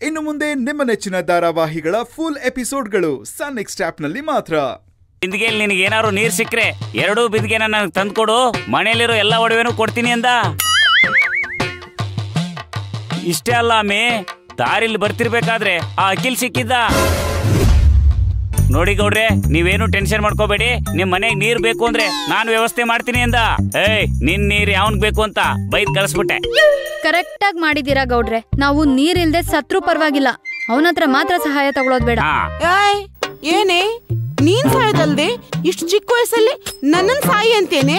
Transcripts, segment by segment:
ಇನ್ನು ಮುಂದೆ ನಿಮ್ಮ ನೆಚ್ಚಿನ ಧಾರಾವಾಹಿಗಳ ಫುಲ್ ಎಪಿಸೋಡ್ಗಳು ಸನ್ ನೆಕ್ಸ್ಟ್ ಆಪ್ನಲ್ಲಿ ಮಾತ್ರ. ಬಿಂದಿಗೆಯಲ್ಲಿ ನಿನಗೆ ಏನಾದ್ರು ನೀರ್ ಸಿಕ್ಕರೆ 2 ಬಿಂದಿಗೆನ ನನಗೆ ತಂದ್ಕೊಡು, ಮನೆಯಲ್ಲಿರೋ ಎಲ್ಲ ಒಡವೆನೂ ಕೊಡ್ತೀನಿ ಅಂದ. ಇಷ್ಟೇ ಅಲ್ಲ ಅಮ್ಮಿ, ದಾರಿಲಿ ಬರ್ತಿರ್ಬೇಕಾದ್ರೆ ಆ ಅಖಿಲ್ ಸಿಕ್ಕಿದ್ದ. ನೋಡಿ ಗೌಡ್ರೆ, ನೀವೇನು ಟೆನ್ಷನ್ ಮಾಡ್ಕೋಬೇಡಿ, ನಿಮ್ ಮನೆಗೆ ನೀರ್ ಬೇಕು ಅಂದ್ರೆ ನಾನು ವ್ಯವಸ್ಥೆ ಮಾಡ್ತೀನಿ ಅಂದ. ನಿನ್ ನೀರ್ ಯಾವನ್ ಬೇಕು ಅಂತ ಬೈದ್ ಕಳಿಸ್ಬಿಟ್ಟೆ. ಕರೆಕ್ಟ್ ಆಗಿ ಮಾಡಿದೀರಾ ಗೌಡ್ರೆ. ನಾವು ನೀರ್ ಇಲ್ದೆ ಸತ್ರು ಪರವಾಗಿಲ್ಲ, ಅವನತ್ರ ಮಾತ್ರ ಸಹಾಯ ತಗೊಳೋದ್ ಬೇಡ. ಏನೇ ನೀನ್ ಸಾಯೋದಲ್ದೆ ಇಷ್ಟು ಚಿಕ್ಕ ವಯಸ್ಸಲ್ಲಿ ನನ್ನನ್ ಸಾಯಿ ಅಂತೇನೆ?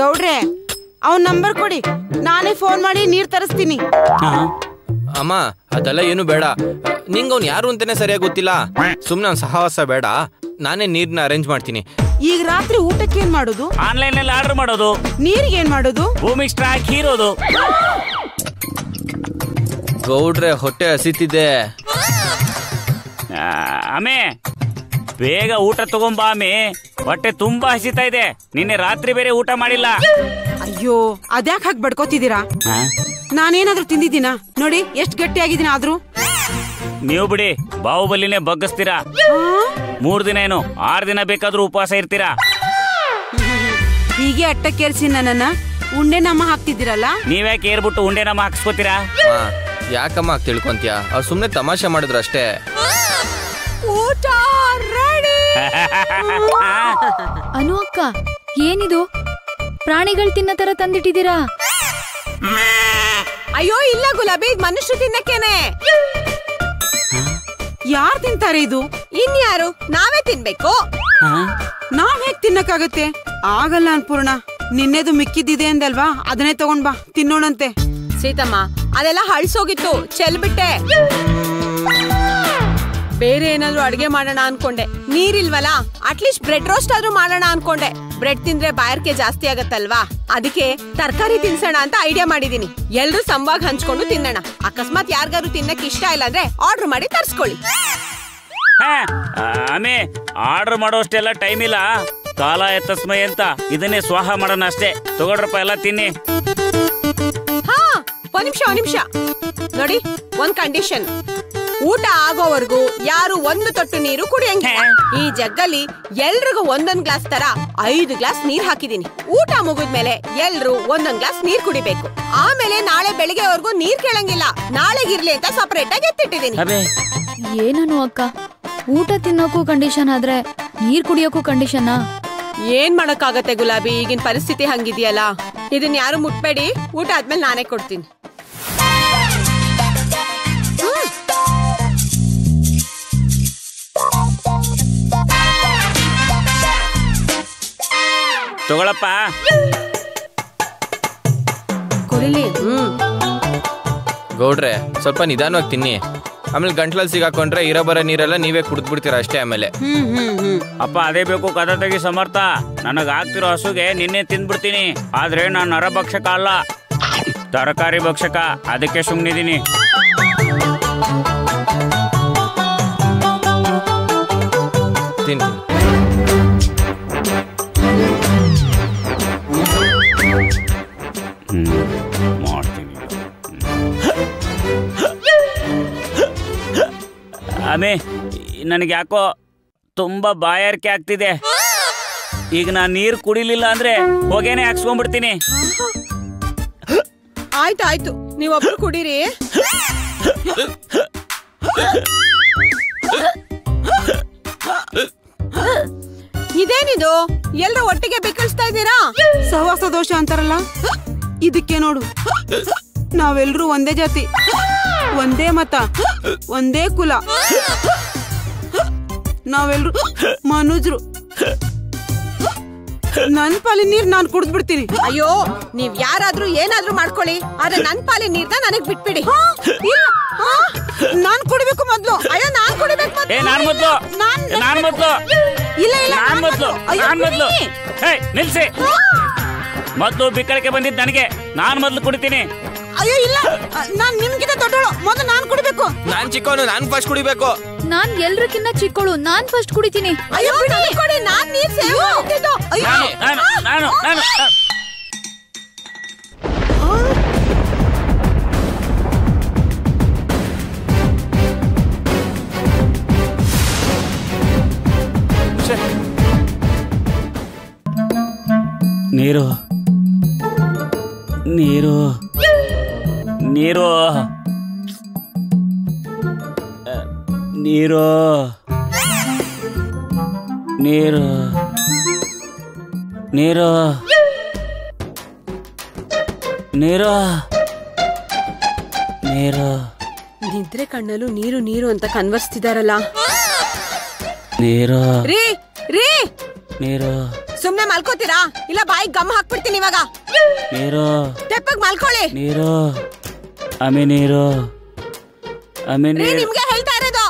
ಗೌಡ್ರೆ, ಅವನ್ ನಂಬರ್ ಕೊಡಿ, ನಾನೇ ಫೋನ್ ಮಾಡಿ ನೀರ್ ತರಿಸ್ತೀನಿ. ಅಮ್ಮ ಅದೆಲ್ಲ ಏನು ಬೇಡ, ನಿಂಗ ಅವ್ನು ಯಾರು ಅಂತಾನೆ ಸರಿಯಾಗಿ ಗೊತ್ತಿಲ್ಲ. ಸುಮ್ನೆ ಅವ್ನ ಸಹವಾಸ ಬೇಡ, ನಾನೇ ನೀರ್ನ ಅರೇಂಜ್ ಮಾಡ್ತೀನಿ. ಈಗ ರಾತ್ರಿ ಊಟಕ್ಕೆ ಏನ್ ಮಾಡೋದು? ಆನ್ಲೈನ್ ಅಲ್ಲಿ ಆರ್ಡರ್ ಮಾಡೋದು. ನೀರಿಗೆ ಏನ್ ಮಾಡೋದು? ಭೂಮಿಗೆ ಸ್ಟ್ರಾಕ್ ಹೀರೋದು. ಗೌಡ್ರೆ ಹೊಟ್ಟೆ ಹಸಿತಿದೆ. ಆಮೇ ಬೇಗ ಊಟ ತಗೊಂಬಾ ಅಮ್ಮಿ, ಹೊಟ್ಟೆ ತುಂಬಾ ಹಸಿತಾ ಇದೆ. ನಿನ್ನೆ ರಾತ್ರಿ ಬೇರೆ ಊಟ ಮಾಡಿಲ್ಲ. ಅಯ್ಯೋ, ಅದ್ಯಾಕ್ ಹಾಗೆ ಬಡ್ಕೋತಿದ್ದೀರಾ? ನಾನೇನಾದ್ರೂ ತಿಂದಿದ್ದೀನಾ? ನೋಡಿ ಎಷ್ಟ್ ಗಟ್ಟಿಯಾಗಿದ್ದೀನ. ಆದ್ರೂ ನೀವು ಬಿಡಿ, ಬಾಹುಬಲಿನೇ ಬಗ್ಗಿಸ್ತೀರಾ. 3 ದಿನ ಏನು 6 ದಿನ ಬೇಕಾದ್ರೂ ಉಪವಾಸ ಇರ್ತೀರಾ. ಹೀಗೆ ಅಟ್ಟಕ್ಕೇರ್ಸಿ ನನ್ನನ್ನ ಉಂಡೆ ನಮ್ಮ ಹಾಕ್ತಿದ್ದೀರಲ್ಲ. ನೀವ್ಯಾಕೆ ಏರ್ಬಿಟ್ಟು ಉಂಡೆ ನಮ್ಮ ಹಾಕ್ಸ್ಕೊತೀರಾ? ಯಾಕಮ್ಮ ತಿಳ್ಕೊಂತೀಯ? ಅವ್ರು ಸುಮ್ನೆ ತಮಾಷೆ ಮಾಡಿದ್ರು ಅಷ್ಟೇ. ಊಟ ರೆಡಿ. ಅನು ಅಕ್ಕ, ಏನಿದು ಪ್ರಾಣಿಗಳು ತಿನ್ನ ತರ ತಂದಿಟ್ಟಿದ್ದೀರಾ? ಅಯ್ಯೋ ಇಲ್ಲ ಗುಲಾಬಿ, ಮನುಷ್ಯರು ತಿನ್ನಕ್ಕೇನೆ. ಯಾರು ತಿಂತಾರೆ ಇದು? ಇನ್ಯಾರು? ನಾವೇ ತಿನ್ಬೇಕು. ನಾವ್ ಹೇಗ್ ತಿನ್ನಕ್ಕಾಗತ್ತೆ? ಆಗಲ್ಲ ಅನ್ಪೂರ್ಣ, ನಿನ್ನೆದು ಮಿಕ್ಕಿದ್ದಿದೆ ಅಂದಲ್ವಾ, ಅದನ್ನೇ ತಗೊಂಡ್ ಬಾ, ತಿನ್ನೋಣಂತೆ. ಸೀತಮ್ಮ, ಅದೆಲ್ಲ ಹಳ್ಸೋಗಿತ್ತು, ಚೆಲ್ಬಿಟ್ಟೆ. ಬೇರೆ ಏನಾದ್ರು ಅಡ್ಗೆ ಮಾಡೋಣ ಅನ್ಕೊಂಡೆ, ನೀರಿಲ್ವಲ್ಲ, ಅಟ್ಲೀಸ್ಟ್ ಬ್ರೆಡ್ ರೋಸ್ಟ್ ಆದ್ರೂ ಮಾಡೋಣ ಅನ್ಕೊಂಡೆ. ಬ್ರೆಡ್ ತಿಂದ್ರೆ ಬಾಯಾರಿಕೆ ಜಾಸ್ತಿ ಆಗತ್ತಲ್ವಾ, ಅದಕ್ಕೆ ತರಕಾರಿ ತಿನ್ಸೋಣ ಅಂತ ಐಡಿಯಾ ಮಾಡಿದೀನಿ. ಎಲ್ರು ಸಮವಾಗಿ ಹಂಚ್ಕೊಂಡು ತಿನ್ನೋಣ. ಅಕಸ್ಮಾತ್ ಯಾರಿಗಾದ್ರು ತಿನ್ನಕ್ ಇಷ್ಟ ಇಲ್ಲ ಅಂದ್ರೆ ಆರ್ಡರ್ ಮಾಡಿ ತರ್ಸ್ಕೊಳ್ಳಿ. ಆಮೇ ಆರ್ಡರ್ ಮಾಡೋಷ್ಟೆಲ್ಲ ಟೈಮ್ ಇಲ್ಲ, ಕಾಲ ಎತ್ತಸ್ಮೈ ಅಂತ ಇದನ್ನೇ ಸ್ವಾಹ ಮಾಡೋಣ ಅಷ್ಟೇ. ತಗೊಳ್ರಪ್ಪ, ಎಲ್ಲ ತಿನ್ನಿ. ಒಂದ್ ನಿಮಿಷ ನೋಡಿ, ಒಂದ್ ಕಂಡೀಷನ್. ಊಟ ಆಗೋವರೆಗೂ ಯಾರು 1 ತೊಟ್ಟು ನೀರು ಕುಡಿಯಂಗಿಲ್ಲ. ಈ ಜಗ್ಗಲ್ಲಿ ಎಲ್ರಿಗೂ 1 ಗ್ಲಾಸ್ ತರ 5 ಗ್ಲಾಸ್ ನೀರ್ ಹಾಕಿದೀನಿ. ಊಟ ಮುಗಿದ್ಮೇಲೆ ಎಲ್ರು 1 ಗ್ಲಾಸ್ ನೀರ್ ಕುಡಿಬೇಕು. ಆಮೇಲೆ ನಾಳೆ ಬೆಳಿಗ್ಗೆವರೆಗೂ ನೀರ್ ಕೇಳಂಗಿಲ್ಲ. ನಾಳೆಗಿರ್ಲಿ ಅಂತ ಸಪರೇಟ್ ಆಗಿ ಎತ್ತಿಟ್ಟಿದೀನಿ. ಏನನು ಅಕ್ಕ, ಊಟ ತಿನ್ನೋಕು ಕಂಡೀಷನ್ ಆದ್ರೆ ನೀರ್ ಕುಡಿಯೋಕು ಕಂಡೀಷನ್? ಏನ್ ಮಾಡಕ್ಕಾಗತ್ತೆ ಗುಲಾಬಿ, ಈಗಿನ ಪರಿಸ್ಥಿತಿ ಹಂಗಿದ್ಯಲ್ಲ. ಇದನ್ ಯಾರು ಮುಟ್ಬೇಡಿ, ಊಟ ಆದ್ಮೇಲೆ ನಾನೇ ಕೊಡ್ತೀನಿ. ತಗೊಳಪ್ಪ. ಗೌಡ್ರೆ, ಸ್ವಲ್ಪ ನಿಧಾನವಾಗಿ ತಿನ್ನಿ, ಆಮೇಲೆ ಗಂಟ್ಲಲ್ಲಿ ಸಿಗಾಕೊಂಡ್ರೆ ಇರೋ ಬರೋ ನೀರೆಲ್ಲ ನೀವೇ ಕುಡಿದ್ಬಿಡ್ತೀರಾ ಅಷ್ಟೇ. ಆಮೇಲೆ ಅಪ್ಪ ಅದೇ ಬೇಕು ಕದ ತೆಗಿ ಸಮರ್ಥ. ನನಗ್ ಆಗ್ತಿರೋ ಹಸುಗೆ ನಿನ್ನೆ ತಿಂದ್ಬಿಡ್ತೀನಿ, ಆದ್ರೆ ನಾನು ನರಭಕ್ಷಕ ಅಲ್ಲ, ತರಕಾರಿ ಭಕ್ಷಕ. ಅದಕ್ಕೆ ಸುಮ್ಮನಿದ್ದೀನಿ. ತಿನ್ನಿ. ಮಾಡ್ತೀನಿ. ಆಮೇ ನನಗೆ ಯಾಕೋ ತುಂಬಾ ಬಾಯಾರಿಕೆ ಆಗ್ತಿದೆ. ಈಗ ನಾನು ನೀರು ಕುಡಿಲಿಲ್ಲ ಅಂದ್ರೆ ಹೊಗೆನೆ ಹಾಕ್ಸ್ಕೊಂಡ್ಬಿಡ್ತೀನಿ. ಆಯ್ತು, ನೀವೊಬ್ರು ಕುಡೀರಿ. ಇದೇನಿದು, ಎಲ್ರು ಒಟ್ಟಿಗೆ ಬಿಕ್ಕಳಿಸ್ತಾ ಇದ್ದೀರಾ? ಸಹವಾಸ ದೋಷ ಅಂತಾರಲ್ಲ, ಇದಕ್ಕೆ ನೋಡು. ನಾವೆಲ್ರೂ ಒಂದೇ ಜಾತಿ, ಒಂದೇ ಮತ, ಒಂದೇ ಕುಲ, ನಾವೆಲ್ರು ಮನುಜರು. ನನ್ ಪಾಲಿ ನೀರ್ ನಾನ್ ಕುಡಿದ್ಬಿಡ್ತೀನಿ. ಅಯ್ಯೋ, ನೀವ್ ಯಾರಾದ್ರೂ ಏನಾದ್ರೂ ಮಾಡ್ಕೊಳ್ಳಿ, ಆದ್ರೆ ನನ್ ಪಾಲಿ ನೀರ್ನ ನನಗ್ ಬಿಟ್ಬಿಡಿ. ನಾನ್ ಕುಡಿಬೇಕು ಮೊದ್ಲು. ಅಯ್ಯೋ, ನಾನ್ ಕುಡಿಬೇಕು ಮೊದ್ಲು. ನಿಲ್ಸಿ. ಮೊದ್ಲು ಬಿಕ್ಕಳಿಕೆ ಬಂದಿದ್ದು ನನಗೆ, ನಾನ್ ಮೊದ್ಲು ಕುಡಿತೀನಿ. ಅಯ್ಯೋ ಇಲ್ಲ, ನಾನ್ ನಿಮ್ಗಿಂತ ದೊಡ್ಡೋಳು, ಮೊದಲು ನಾನ್ ಕುಡಿಬೇಕು. ನಾನ್ ಚಿಕ್ಕವನು, ನಾನ್ ಫಸ್ಟ್ ಕುಡಿಬೇಕು. ನಾನ್ ಎಲ್ರಕ್ಕಿಂತ ಚಿಕ್ಕಳು, ನಾನ್ ಫಸ್ಟ್ ಕುಡಿತೀನಿ. ಅಯ್ಯೋ ಕೊಡಿ, ನಾನ್ ನೀರ್ ಸೇವ್ ಮಾಡ್ತಿದ್ದು. ನೀರು ನೀರು ನೀರು ನೀರು ನೀರು ನೀರು ನೀರು ನೀರು ನಿದ್ರೆ ಕಣ್ಣಲ್ಲೂ ನೀರು ನೀರು ಅಂತ ಕನ್ವರ್ಸ್ತಿದಾರಲ್ಲ. ನೀರು ರೀ ರೀ ನೀರು ಸುಮ್ನೆ ಮಲ್ಕೋತೀರಾ ಇಲ್ಲ ಬಾಯಿ ಗಮ್ ಹಾಕ್ಬಿಡ್ತೀನಿ ಇವಾಗ. ನೀರು ತೆಪ್ಪಗ್ ಮಲ್ಕೊಳ್ಳಿ. ನೀರು ಆಮೆ ನೀರು ಆಮೆ ರೀ ನೀರು ನಿಮ್ಗೆ ಹೇಳ್ತಾ ಇರೋದು.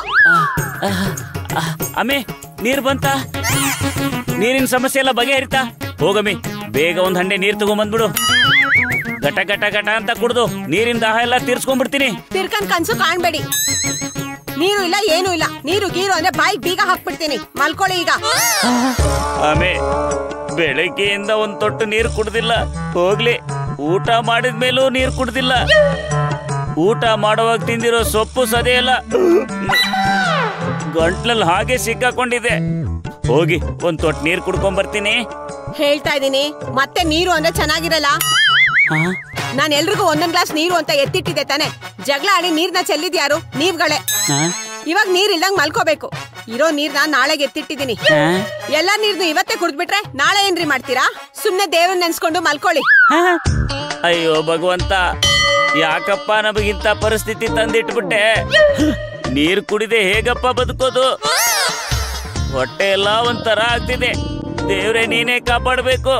ಆಮೆ ನೀರು ಬಂತ? ನೀರಿನ ಸಮಸ್ಯೆ ಎಲ್ಲ ಬಗೆಹರಿತಾ? ಹೋಗಮ್ಮಿ, ಬೇಗ ಒಂದ್ ಹಂಡೆ ನೀರ್ ತಗೊಂಡ್ಬಂದ್ಬಿಡು. ಗಟ ಗಟ ಗಟ ಅಂತ ಕುಡ್ದು ನೀರಿನ ದಾಹ ಎಲ್ಲ ತೀರ್ಸ್ಕೊಂಡ್ಬಿಡ್ತೀನಿ. ತಿರ್ಕನ್ ಕನ್ಸು ಕಾಣ್ಬೇಡಿ. ನೀರು ಇಲ್ಲ ಏನು ಇಲ್ಲ. ನೀರು ಗೀರು ಅಂದ್ರೆ ಬಾಯಿ ಬೀಗ ಹಾಕ್ಬಿಡ್ತೀನಿ. ಮಲ್ಕೊಳ್ಳಿ ಈಗ. ಆಮೆ ಬೆಳಗ್ಗೆಯಿಂದ ಒಂದ್ ತೊಟ್ಟು ನೀರು ಕುಡ್ದಿಲ್ಲ. ಹೋಗ್ಲಿ, ಊಟ ಮಾಡಿದ್ಮೇಲೂ ನೀರು ಕುಡ್ದಿಲ್ಲ. ಊಟ ಮಾಡುವಾಗ ತಿಂದಿರೋ ಸೊಪ್ಪು ಸದೆಯಲ್ಲ ಗಂಟ್ಲಲ್ಲಿ ಹಾಗೆ ಸಿಕ್ಕಾಕೊಂಡಿದೆ. ಹೋಗಿ ಒಂದ್ ತೊಟ್ಟು ನೀರು ಕುಡ್ಕೊಂಡ್ ಬರ್ತೀನಿ. ಹೇಳ್ತಾ ಇದೀನಿ, ಮತ್ತೆ ನೀರು ಅಂದ್ರೆ ಚೆನ್ನಾಗಿರಲ್ಲ. ನಾನ್ ಎಲ್ರಿಗೂ ಒಂದೊಂದ್ ಗ್ಲಾಸ್ ನೀರು ಅಂತ ಎತ್ತಿಟ್ಟಿದ್ದೆ ತಾನೆ. ಜಗಳ ಆಡಿ ನೀರ್ನ ಚೆಲ್ಲಿದ್ಯಾರು? ನೀವ್ಗಳೇ. ಇವಾಗ ನೀರ್ ಇಲ್ದಂಗ್ ಮಲ್ಕೋಬೇಕು. ಇರೋ ನೀರ್ನ ನಾಳೆಗೆ ಎತ್ತಿಟ್ಟಿದೀನಿ. ಎಲ್ಲಾ ನೀರ್ನು ಇವತ್ತೇ ಕುಡ್ದ್ಬಿಟ್ರೆ ನಾಳೆ ಏನ್ರಿ ಮಾಡ್ತೀರಾ? ಸುಮ್ನೆ ದೇವ್ರನ್ನ ನೆನ್ಸ್ಕೊಂಡು ಮಲ್ಕೊಳ್ಳಿ. ಅಯ್ಯೋ ಭಗವಂತ, ಯಾಕಪ್ಪ ನಮಗಿಂತ ಪರಿಸ್ಥಿತಿ ತಂದಿಟ್ಬಿಟ್ಟೆ? ನೀರು ಕುಡಿದೆ ಹೇಗಪ್ಪ ಬದುಕೋದು? ಹೊಟ್ಟೆ ಎಲ್ಲ ಒಂಥರ ಆಗ್ತಿದೆ. ದೇವ್ರೆ ನೀನೇ ಕಾಪಾಡ್ಬೇಕು.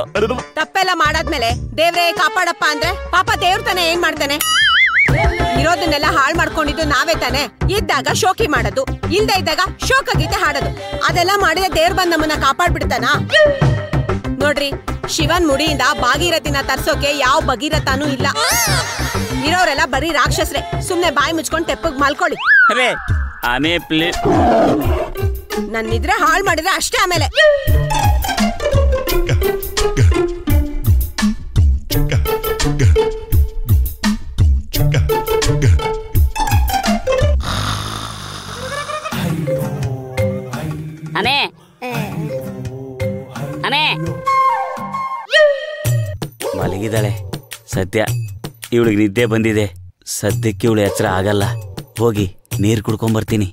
ತಪ್ಪೆಲ್ಲ ಮಾಡಾದ್ಮೇಲೆ ದೇವ್ರೇ ಕಾಪಾಡಪ್ಪ ಅಂದ್ರೆ ಪಾಪ ದೇವ್ರ ತಾನೆ ಏನ್ ಮಾಡ್ತಾನೆ? ಇರೋದನ್ನೆಲ್ಲ ಹಾಳ್ ಮಾಡ್ಕೊಂಡಿದ್ದು ನಾವೇ ತಾನೆ. ಇದ್ದಾಗ ಶೋಕಿ ಮಾಡೋದು, ಇಲ್ದೇ ಇದ್ದಾಗ ಶೋಕ ಗೀತೆ ಹಾಡೋದು. ಅದೆಲ್ಲ ಮಾಡಿದ ದೇವ್ರ ಬಂದ್ ನಮ್ಮನ್ನ ಕಾಪಾಡ್ಬಿಡ್ತಾನ? ನೋಡ್ರಿ, ಶಿವನ್ ಮುಡಿಯಿಂದ ಭಾಗೀರಥಿನ ತರ್ಸೋಕೆ ಯಾವ ಭಗೀರಥನೂ ಇಲ್ಲ. ಇರೋರೆಲ್ಲ ಬರೀ ರಾಕ್ಷಸ್ರೆ. ಸುಮ್ನೆ ಬಾಯಿ ಮುಚ್ಕೊಂಡ್ ತೆಪ್ಪಗ್ ಮಲ್ಕೊಳ್ಳಿ. ಆಮೆ ನನ್ ನಿದ್ರೆ ಹಾಳ್ ಮಾಡಿದ್ರೆ ಅಷ್ಟೇ. ಆಮೇಲೆ ಅಮೆ ಅಮೆ ಮಲಗಿದಾಳೆ. ಸದ್ಯ ಇವಳಿಗೆ ನಿದ್ದೆ ಬಂದಿದೆ. ಸದ್ಯಕ್ಕೆ ಇವಳು ಎಚ್ಚರ ಆಗಲ್ಲ. ಹೋಗಿ ನೀರು ಕುಡ್ಕೊಂಡ್ ಬರ್ತೀನಿ.